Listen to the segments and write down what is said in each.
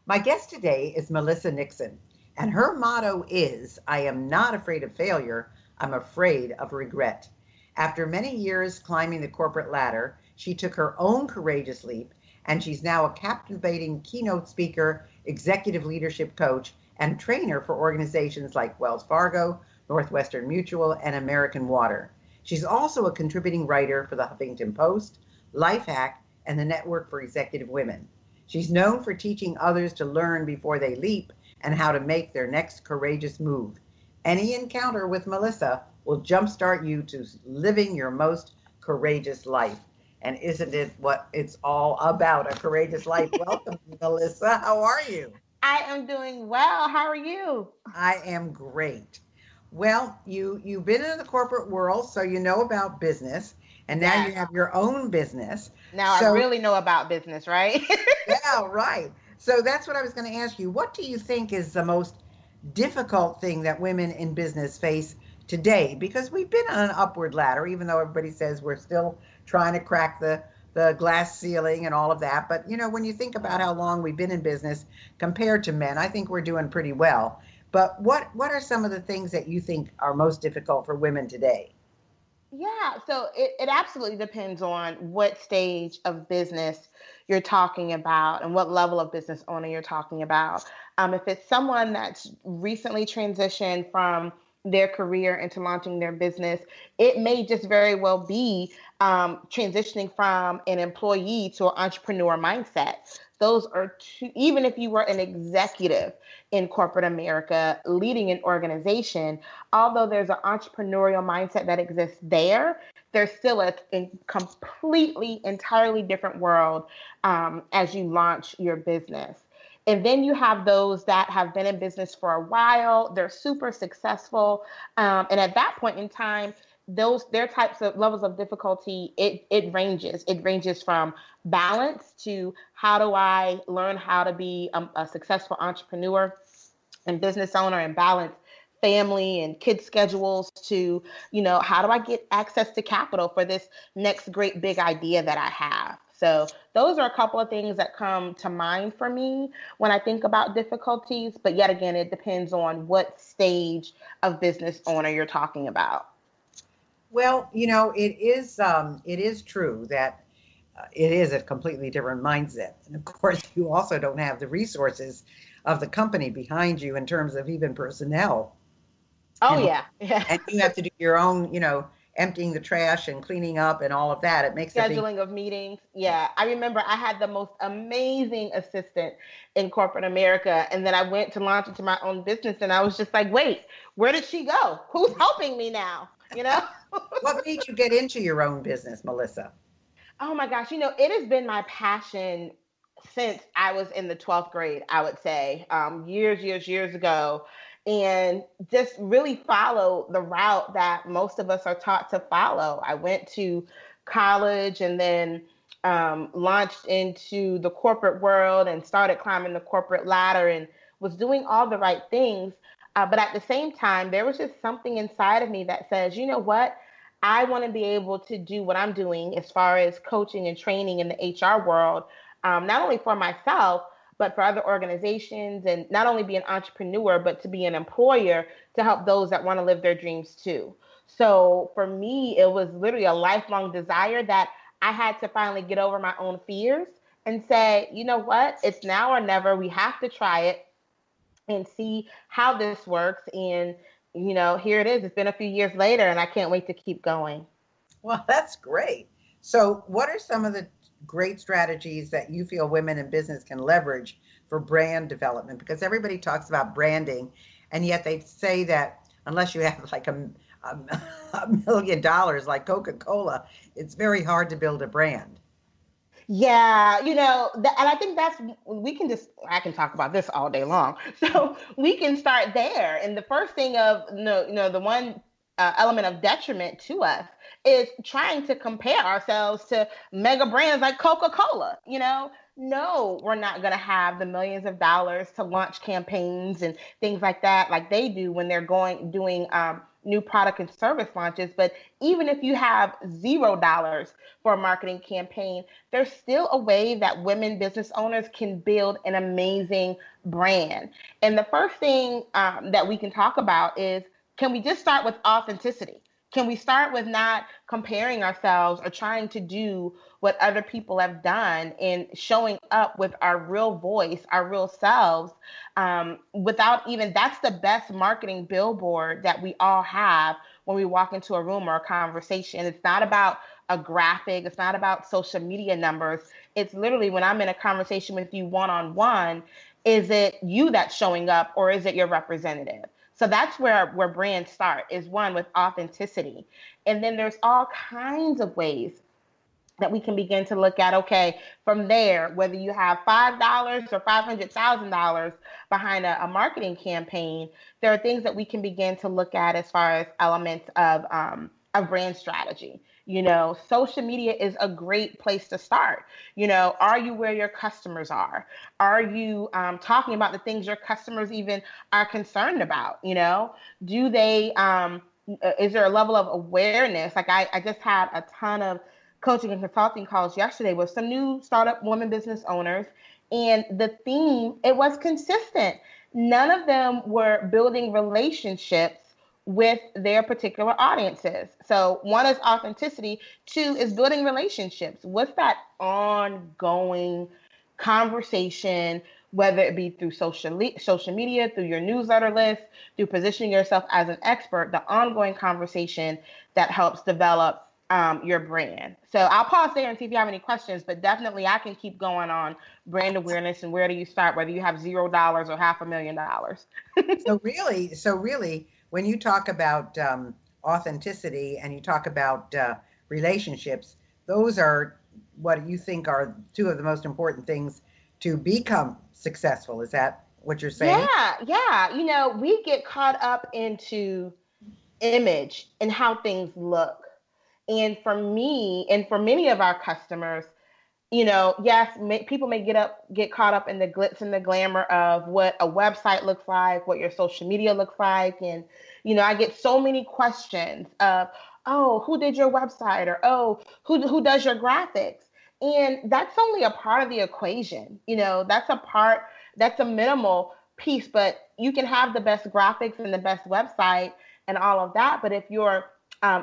My guest today is Melissa Nixon, and her motto is I am not afraid of failure, I'm afraid of regret. After many years climbing the corporate ladder, she took her own courageous leap, and she's now a captivating keynote speaker, executive leadership coach, and trainer for organizations like Wells Fargo, Northwestern Mutual, and American Water. She's also a contributing writer for the Huffington Post, Lifehack, and the Network for Executive Women. She's known for teaching others to learn before they leap and how to make their next courageous move. Any encounter with Melissa will jumpstart you to living your most courageous life. And isn't it what it's all about, a courageous life? Welcome, Melissa. How are you? I am doing well. How are you? I am great. Well, you've been in the corporate world, so you know about business, and now you Yes. have your own business. Now I So really know about business, right? yeah, right. So that's what I was going to ask you. What do you think is the most difficult thing that women in business face today? Because we've been on an upward ladder, even though everybody says we're still trying to crack the glass ceiling and all of that. But when you think about how long we've been in business compared to men, I think we're doing pretty well. But what are some of the things that you think are most difficult for women today? Yeah, so it absolutely depends on what stage of business you're talking about and what level of business owner you're talking about. If it's someone that's recently transitioned from their career into launching their business, it may just very well be transitioning from an employee to an entrepreneur mindset. Those are two, even if you were an executive in corporate America leading an organization, although there's an entrepreneurial mindset that exists there, there's still a completely, entirely different world as you launch your business. And then you have those that have been in business for a while, they're super successful. And at that point in time, those their types of levels of difficulty, it ranges from balance to how do I learn how to be a successful entrepreneur and business owner and balance family and kid schedules to, how do I get access to capital for this next great big idea that I have? So those are a couple of things that come to mind for me when I think about difficulties. But yet again, it depends on what stage of business owner you're talking about. Well, it is true that it is a completely different mindset. And of course, you also don't have the resources of the company behind you in terms of even personnel. Oh And yeah, yeah. and you have to do your own, emptying the trash and cleaning up and all of that. It makes a big Scheduling of meetings. Yeah, I remember I had the most amazing assistant in corporate America, and then I went to launch into my own business, and I was just like, wait, where did she go? Who's helping me now? You know? What made you get into your own business, Melissa? Oh my gosh, it has been my passion since I was in the 12th grade, I would say, years ago, and just really follow the route that most of us are taught to follow. I went to college and then launched into the corporate world and started climbing the corporate ladder and was doing all the right things. But at the same time, there was just something inside of me that says, you know what? I want to be able to do what I'm doing as far as coaching and training in the HR world, not only for myself, but for other organizations, and not only be an entrepreneur, but to be an employer to help those that want to live their dreams too. So for me, it was literally a lifelong desire that I had to finally get over my own fears and say, you know what, it's now or never. We have to try it and see how this works. And, here it is. It's been a few years later, and I can't wait to keep going. Well, that's great. So, what are some of the great strategies that you feel women in business can leverage for brand development? Because everybody talks about branding, and yet they say that unless you have like a, $1 million like Coca-Cola, it's very hard to build a brand. Yeah, and I think I can talk about this all day long. So we can start there. And the first thing of, the one element of detriment to us is trying to compare ourselves to mega brands like Coca-Cola. No, we're not going to have the millions of dollars to launch campaigns and things like that, like they do when they're doing new product and service launches. But even if you have $0 for a marketing campaign, there's still a way that women business owners can build an amazing brand. And the first thing that we can talk about is, can we just start with authenticity? Can we start with not comparing ourselves or trying to do what other people have done and showing up with our real voice, our real selves, without even, that's the best marketing billboard that we all have when we walk into a room or a conversation. It's not about a graphic. It's not about social media numbers. It's literally when I'm in a conversation with you one-on-one, is it you that's showing up or is it your representative? So that's where brands start, is one, with authenticity. And then there's all kinds of ways that we can begin to look at, okay, from there, whether you have $5 or $500,000 behind a marketing campaign, there are things that we can begin to look at as far as elements of brand strategy. You know, social media is a great place to start. You know, are you where your customers are? Are you talking about the things your customers even are concerned about? You know, do they, is there a level of awareness? Like I just had a ton of coaching and consulting calls yesterday with some new startup women business owners. And the theme, it was consistent. None of them were building relationships with their particular audiences. So one is authenticity. Two is building relationships. What's that ongoing conversation, whether it be through social media, through your newsletter list, through positioning yourself as an expert, the ongoing conversation that helps develop your brand. So I'll pause there and see if you have any questions, but definitely I can keep going on brand awareness and where do you start, whether you have $0 or $500,000. So really, when you talk about authenticity and you talk about relationships, those are what you think are two of the most important things to become successful. Is that what you're saying? Yeah. You know, we get caught up into image and how things look. And for me, and for many of our customers, you know, yes, people may get caught up in the glitz and the glamour of what a website looks like, what your social media looks like. And, you know, I get so many questions of, oh, who did your website? Or, oh, who does your graphics? And that's only a part of the equation. You know, that's a minimal piece, but you can have the best graphics and the best website and all of that. But if your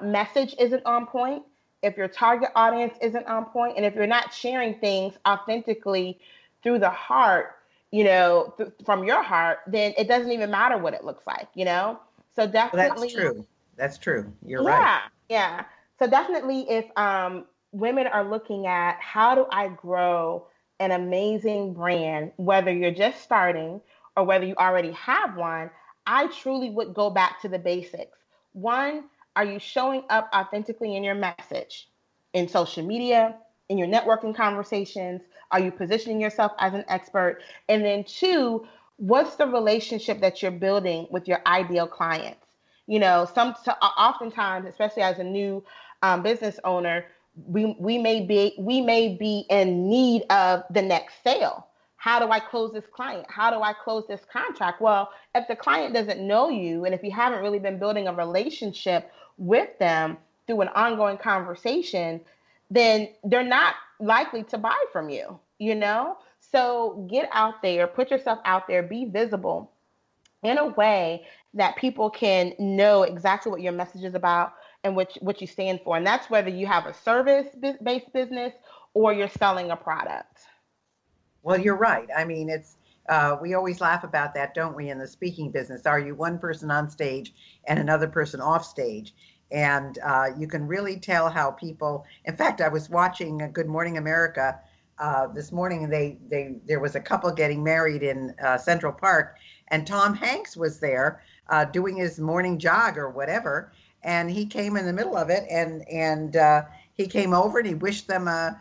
message isn't on point, if your target audience isn't on point, and if you're not sharing things authentically through the heart, you know, from your heart, then it doesn't even matter what it looks like, you know? So definitely. That's true. You're right. Yeah. So definitely if women are looking at how do I grow an amazing brand, whether you're just starting or whether you already have one, I truly would go back to the basics. One, are you showing up authentically in your message, in social media, in your networking conversations? Are you positioning yourself as an expert? And then two, what's the relationship that you're building with your ideal clients? You know, oftentimes, especially as a new business owner, we may be in need of the next sale. How do I close this client? How do I close this contract? Well, if the client doesn't know you, and if you haven't really been building a relationship with them through an ongoing conversation, then they're not likely to buy from you, you know? So get out there, put yourself out there, be visible in a way that people can know exactly what your message is about and what you stand for. And that's whether you have a service-based business or you're selling a product. Well, you're right. I mean, it's we always laugh about that, don't we, in the speaking business? Are you one person on stage and another person off stage? And you can really tell how people. In fact, I was watching Good Morning America this morning. There was a couple getting married in Central Park, and Tom Hanks was there doing his morning jog or whatever, and he came in the middle of it, and he came over and he wished them a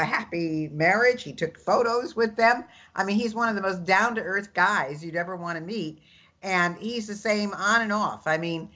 happy marriage. He took photos with them. I mean, he's one of the most down-to-earth guys you'd ever want to meet. And he's the same on and off. I mean,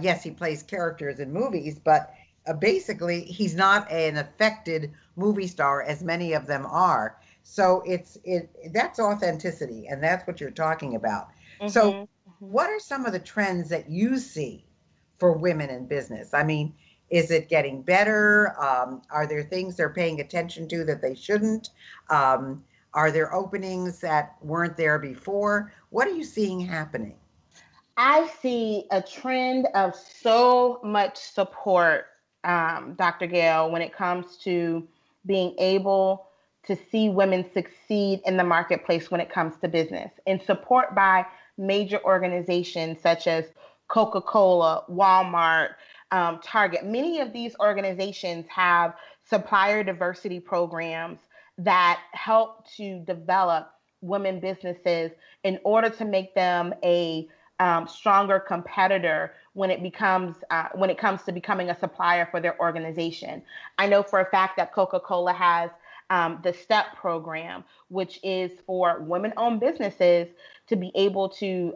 yes, he plays characters in movies, but basically he's not an affected movie star as many of them are. So that's authenticity, and that's what you're talking about. Mm-hmm. So what are some of the trends that you see for women in business? I mean, is it getting better? Are there things they're paying attention to that they shouldn't? Are there openings that weren't there before? What are you seeing happening? I see a trend of so much support, Dr. Gale, when it comes to being able to see women succeed in the marketplace when it comes to business, and support by major organizations such as Coca-Cola, Walmart, Target. Many of these organizations have supplier diversity programs that help to develop women businesses in order to make them a stronger competitor when it comes to becoming a supplier for their organization. I know for a fact that Coca-Cola has the STEP program, which is for women-owned businesses to be able to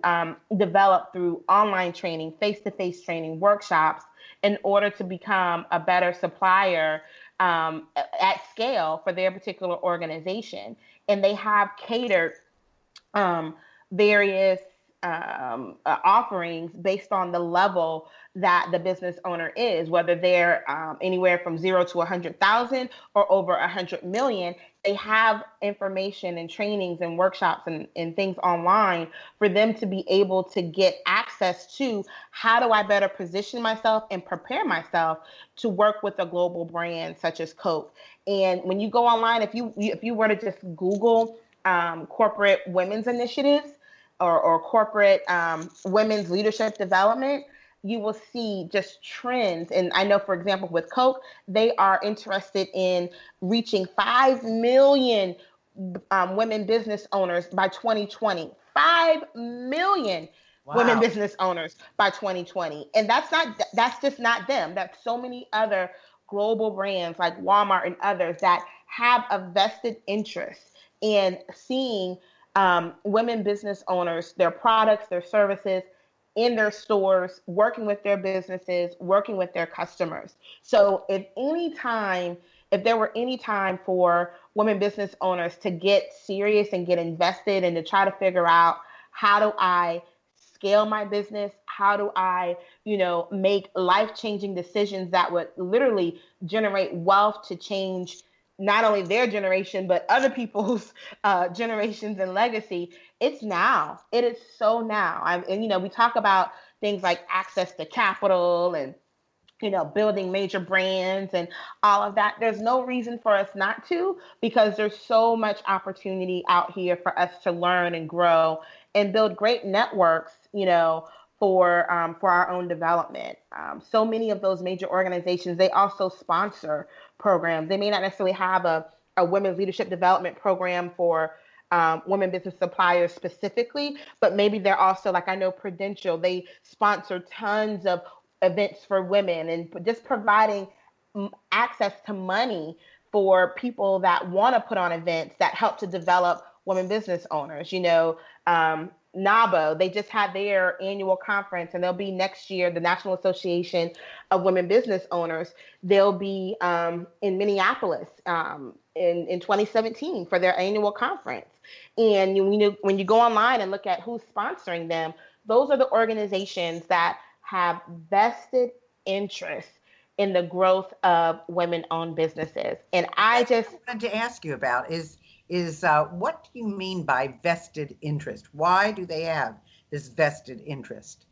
develop through online training, face-to-face training, workshops, in order to become a better supplier at scale for their particular organization. And they have catered various offerings based on the level that the business owner is, whether they're anywhere from 0 to 100,000 or over 100 million. They have information and trainings and workshops and things online for them to be able to get access to how do I better position myself and prepare myself to work with a global brand such as Coke. And when you go online, if you were to just Google corporate women's initiatives, or corporate women's leadership development, you will see just trends. And I know, for example, with Coke, they are interested in reaching 5 million women business owners by 2020. 5 million women Wow. business owners by 2020. And that's just not them. That's so many other global brands like Walmart and others that have a vested interest in seeing women business owners, their products, their services in their stores, working with their businesses, working with their customers. So if there were any time for women business owners to get serious and get invested and to try to figure out how do I scale my business? How do I, make life-changing decisions that would literally generate wealth to change not only their generation, but other people's generations and legacy? It's now. It is so now. And we talk about things like access to capital and building major brands and all of that. There's no reason for us not to, because there's so much opportunity out here for us to learn and grow and build great networks, for our own development. So many of those major organizations, they also sponsor programs. They may not necessarily have a women's leadership development program for women business suppliers specifically, but maybe they're also, like I know Prudential, they sponsor tons of events for women and just providing access to money for people that want to put on events that help to develop women business owners. NABO, they just had their annual conference, and they'll be next year, the National Association of Women Business Owners. They'll be in Minneapolis in 2017 for their annual conference. And when you go online and look at who's sponsoring them, those are the organizations that have vested interest in the growth of women-owned businesses. And I wanted to ask you about is what do you mean by vested interest? Why do they have this vested interest?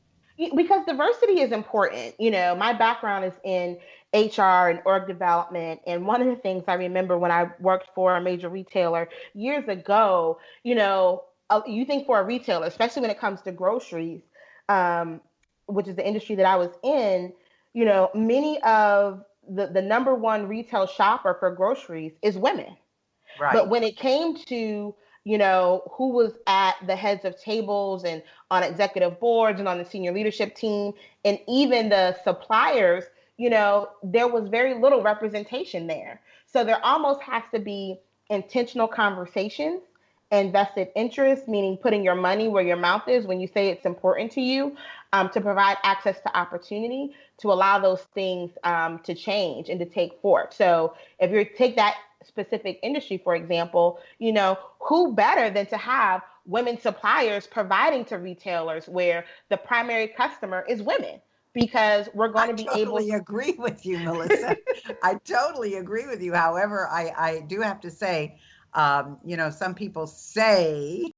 Because diversity is important. My background is in HR and org development. And one of the things I remember when I worked for a major retailer years ago, you think for a retailer, especially when it comes to groceries, which is the industry that I was in, many of the number one retail shopper for groceries is women. Right. But when it came to, who was at the heads of tables and on executive boards and on the senior leadership team, and even the suppliers, there was very little representation there. So there almost has to be intentional conversations and vested interest, meaning putting your money where your mouth is when you say it's important to you, to provide access to opportunity, to allow those things to change and to take forth. So if you take that specific industry, for example, who better than to have women suppliers providing to retailers where the primary customer is women? because we're going I to be able totally agree with you, Melissa. I totally agree with you. However, I do have to say, some people say